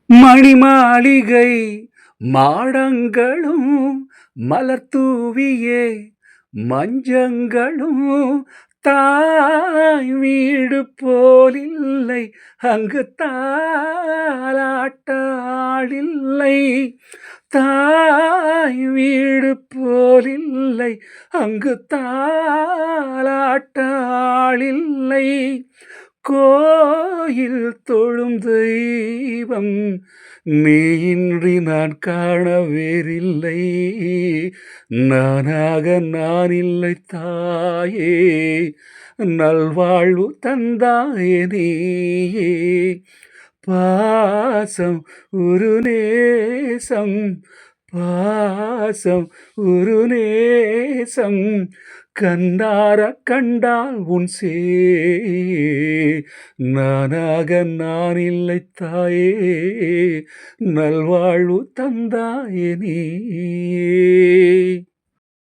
மணிமாளிகை மாடங்களும் மலர்தூவியே மஞ்சங்களும் தாய் வீடு போலில்லை, அங்கு தாலாட்டாளில்லை. தாய் வீடு போலில்லை, அங்கு தாலாட்டாளில்லை. கோயில் தொழும் தெய்வம் நீயின்றி நான் காண வேறில்லை. நானாக நான் இல்லை தாயே, நல்வாழ்வு தந்தாயே நீயே. பாசம் ஒரு நேசம், பாசம் ஒரு நேசம், கண்ணார கண்டால் உன் சே. நானாக நான் இல்லை தாயே, நல்வாழ்வு தந்தாயே நீயே.